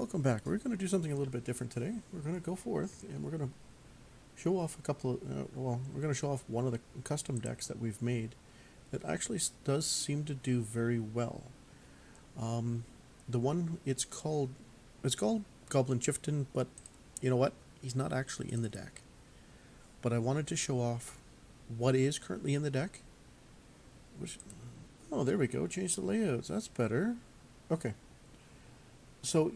Welcome back. We're going to do something a little bit different today. We're going to go forth and we're going to show off a couple of, we're going to show off one of the custom decks that we've made that actually does seem to do very well. The one, it's called Goblin Chieftain, but you know what? He's not actually in the deck. But I wanted to show off what is currently in the deck. Oh, there we go. Change the layouts. That's better. Okay. So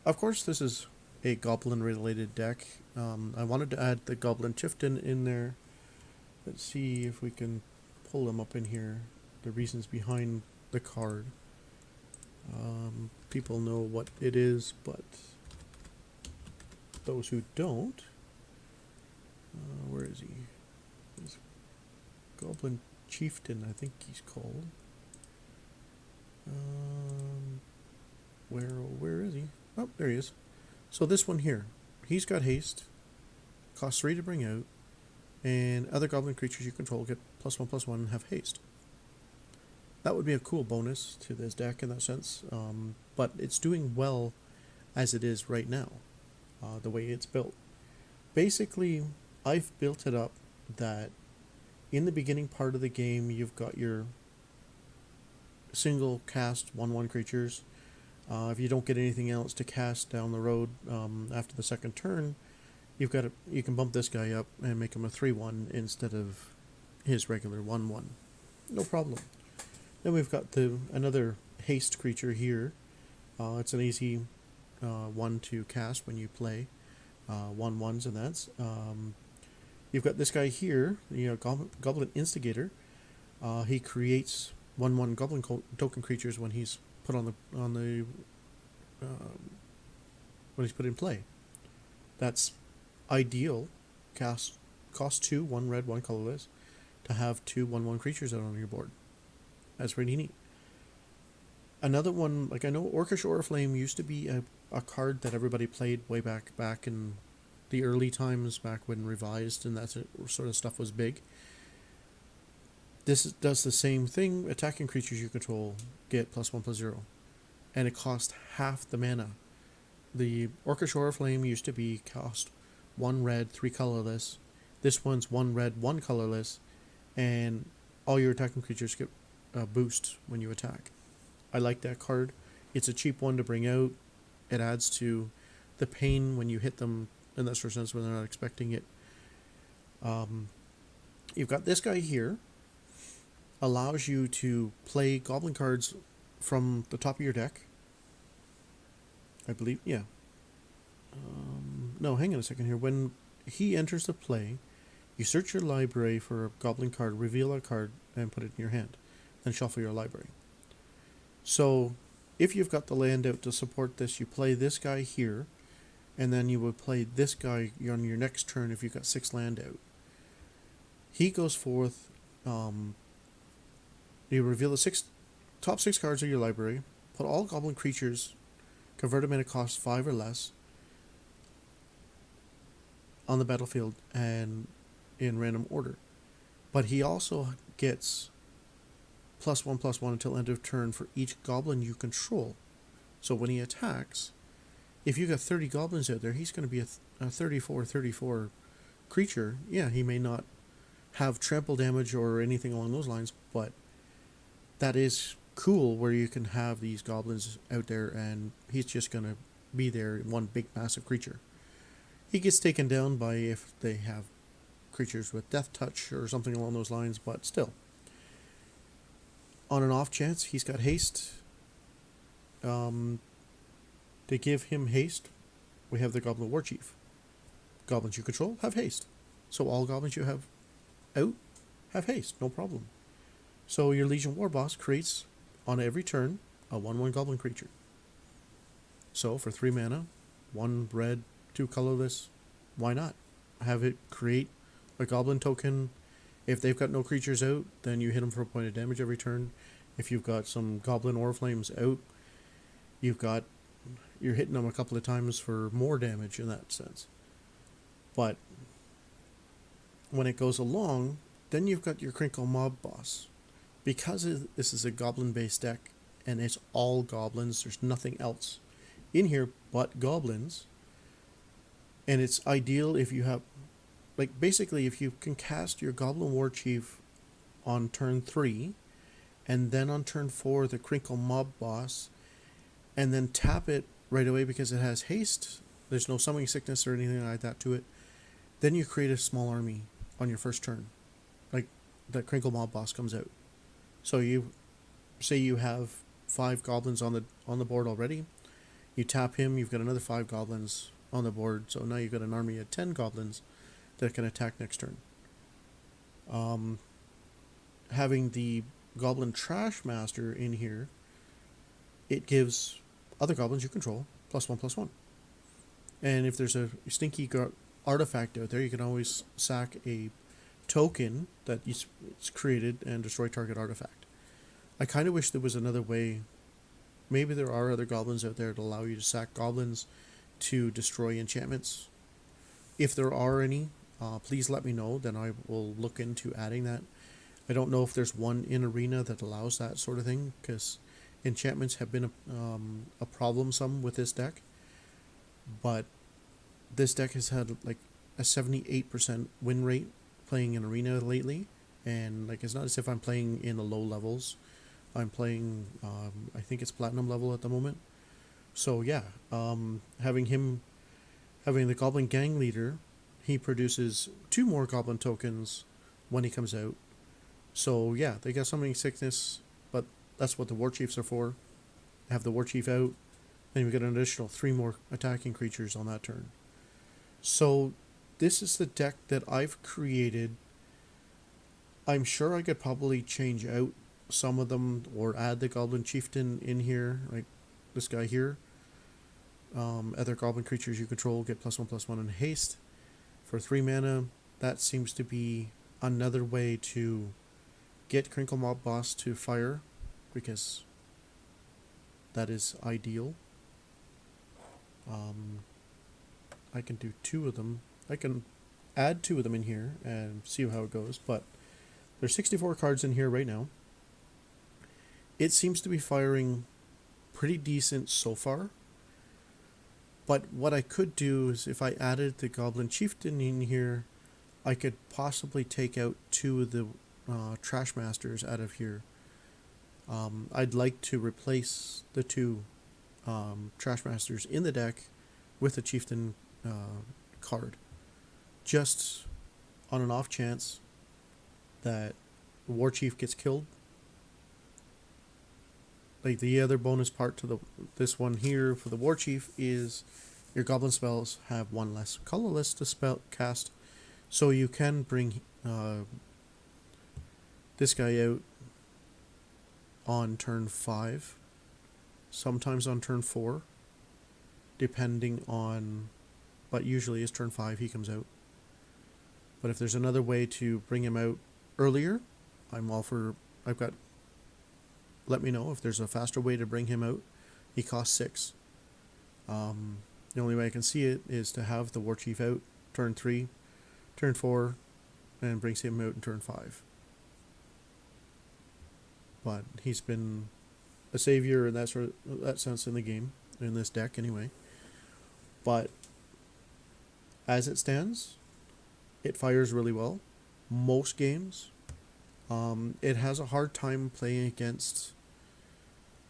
of course, this is a goblin related deck. I wanted to add the Goblin Chieftain in there. Let's see if we can pull them up in here. The reasons behind the card. People know what it is, but those who don't, where is he? He's Goblin Chieftain, I think he's called. Where is he? Oh, there he is. So this one here, he's got haste, costs 3 to bring out, and other goblin creatures you control get +1/+1 and have haste. That would be a cool bonus to this deck in that sense, but it's doing well as it is right now, the way it's built. Basically, I've built it up that in the beginning part of the game, you've got your single cast 1/1 creatures. If you don't get anything else to cast down the road after the second turn, you can bump this guy up and make him a 3/1 instead of his regular 1/1. No problem. Then we've got another haste creature here. It's an easy one to cast when you play 1/1s, and that's you've got this guy here, Goblin Instigator. He creates 1/1 Goblin token creatures when he's put when he's put in play. That's ideal. Cost 2, 1 red, 1 colorless, to have 2 1/1 creatures out on your board. That's pretty neat. Another one, like I know Orcish Oriflame used to be a card that everybody played way back in the early times, back when Revised and that sort of stuff was big. This does the same thing. Attacking creatures you control get +1/+0, and it costs half the mana. The Orcish Oriflame used to be cost 1 red, 3 colorless. This one's 1 red, 1 colorless, and all your attacking creatures get a boost when you attack. I like that card. It's a cheap one to bring out. It adds to the pain when you hit them in that sort of sense when they're not expecting it. You've got this guy here. Allows you to play goblin cards from the top of your deck. I believe, yeah. No, hang on a second here. When he enters the play, you search your library for a goblin card, reveal a card, and put it in your hand. Then shuffle your library. So, if you've got the land out to support this, you play this guy here, and then you would play this guy on your next turn if you've got 6 land out. He goes forth. You reveal the top 6 cards of your library, put all goblin creatures, convert them into cost 5 or less, on the battlefield and in random order. But he also gets +1/+1 until end of turn for each goblin you control. So when he attacks, if you got 30 goblins out there, he's going to be a 34 creature. Yeah, he may not have trample damage or anything along those lines, but that is cool where you can have these goblins out there and he's just going to be there, one big massive creature. He gets taken down by if they have creatures with death touch or something along those lines, but still. On an off chance, he's got haste. To give him haste, we have the Goblin War Chief. Goblins you control have haste. So all goblins you have out have haste, no problem. So your Legion War Boss creates, on every turn, a 1/1 goblin creature. So for 3 mana, 1 red, 2 colorless, why not? Have it create a goblin token. If they've got no creatures out, then you hit them for a point of damage every turn. If you've got some Goblin Oriflames out, you're hitting them a couple of times for more damage in that sense. But when it goes along, then you've got your Crinkle Mob Boss. Because this is a goblin-based deck, and it's all goblins, there's nothing else in here but goblins. And it's ideal if you have, like, basically if you can cast your Goblin War Chief on turn 3, and then on turn 4 the Crinkle Mob Boss, and then tap it right away because it has haste, there's no summoning sickness or anything like that to it, then you create a small army on your first turn. Like, the Crinkle Mob Boss comes out. So you say you have 5 goblins on the board already. You tap him, you've got another 5 goblins on the board, so now you've got an army of 10 goblins that can attack next turn. Having the Goblin Trash Master in here, it gives other goblins you control +1/+1. And if there's a stinky artifact out there, you can always sack a token that it's created and destroy target artifact. I kind of wish there was another way. Maybe there are other goblins out there that allow you to sack goblins to destroy enchantments. If there are any, please let me know, then I will look into adding that. I don't know if there's one in Arena that allows that sort of thing, because enchantments have been a problem some with this deck. But this deck has had like a 78% win rate playing in Arena lately, and like, it's not as if I'm playing in the low levels. I'm playing, I think it's Platinum level at the moment. So yeah, having the Goblin Gang Leader, he produces 2 more Goblin tokens when he comes out. So yeah, they got summoning sickness, but that's what the War Chiefs are for. Have the War Chief out, and we get an additional 3 more attacking creatures on that turn. So this is the deck that I've created. I'm sure I could probably change out some of them or add the Goblin Chieftain in here, like this guy here. Other Goblin creatures you control get +1/+1 in haste for 3 mana. That seems to be another way to get Crinkle Mob Boss to fire, because that is ideal. I can do 2 of them. I can add 2 of them in here and see how it goes, but there's 64 cards in here right now. It seems to be firing pretty decent so far. But what I could do is, if I added the Goblin Chieftain in here, I could possibly take out 2 of the Trash Masters out of here. I'd like to replace the 2 Trash Masters in the deck with the Chieftain card, just on an off chance that the War Chief gets killed. Like, the other bonus part to this one here for the War Chief is your Goblin spells have 1 less colorless to spell cast, so you can bring this guy out on turn 5, sometimes on turn 4, depending on, but usually it's turn 5 he comes out. But if there's another way to bring him out earlier, I'm all for. Let me know if there's a faster way to bring him out. He costs 6. The only way I can see it is to have the War Chief out turn 3, turn 4, and brings him out in turn 5. But he's been a savior in that sense in the game, in this deck anyway. But as it stands, it fires really well. Most games. It has a hard time playing against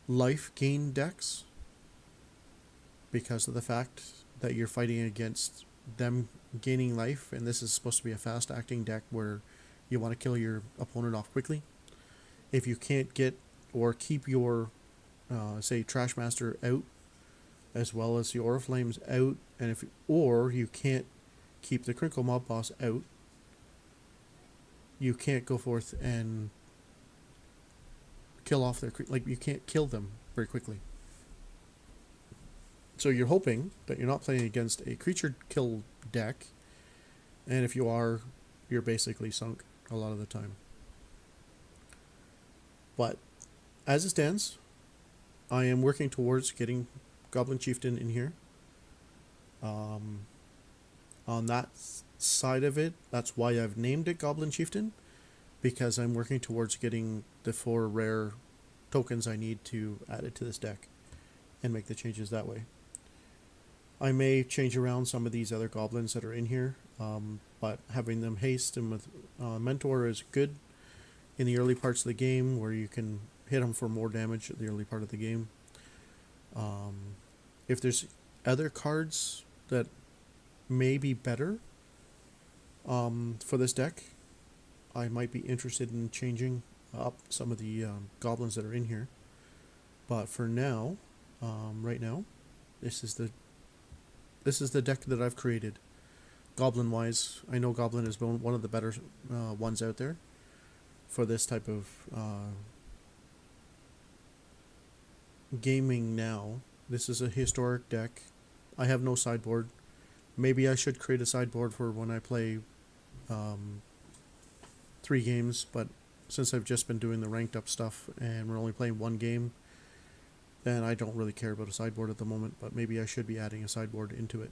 life gain decks because of the fact that you're fighting against them gaining life, and this is supposed to be a fast acting deck where you want to kill your opponent off quickly. If you can't get or keep your say Trash Master out, as well as the Aura Flames out, and or you can't keep the Crinkle Mob Boss out, you can't go forth and kill off you can't kill them very quickly. So you're hoping that you're not playing against a creature kill deck, and if you are, you're basically sunk a lot of the time. But as it stands, I am working towards getting Goblin Chieftain in here. On that side of it, that's why I've named it Goblin Chieftain, because I'm working towards getting the 4 rare tokens I need to add it to this deck and make the changes that way. I may change around some of these other goblins that are in here, but having them haste and with mentor is good in the early parts of the game where you can hit them for more damage at the early part of the game. If there's other cards that may be better for this deck, I might be interested in changing up some of the goblins that are in here. But for now, right now, this is the deck that I've created. Goblin wise, I know Goblin is one of the better ones out there for this type of gaming now. This is a historic deck. I have no sideboard. Maybe I should create a sideboard for when I play 3 games, but since I've just been doing the ranked up stuff and we're only playing 1 game, then I don't really care about a sideboard at the moment, but maybe I should be adding a sideboard into it.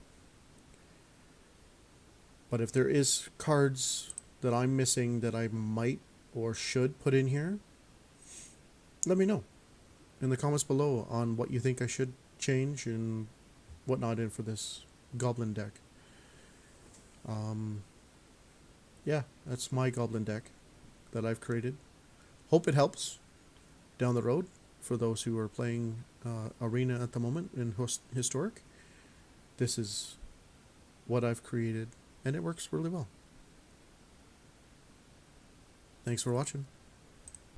But if there is cards that I'm missing that I might or should put in here, let me know in the comments below on what you think I should change and whatnot in for this Goblin deck. Yeah, that's my Goblin deck that I've created. Hope it helps down the road for those who are playing Arena at the moment in Historic. This is what I've created, and it works really well. Thanks for watching.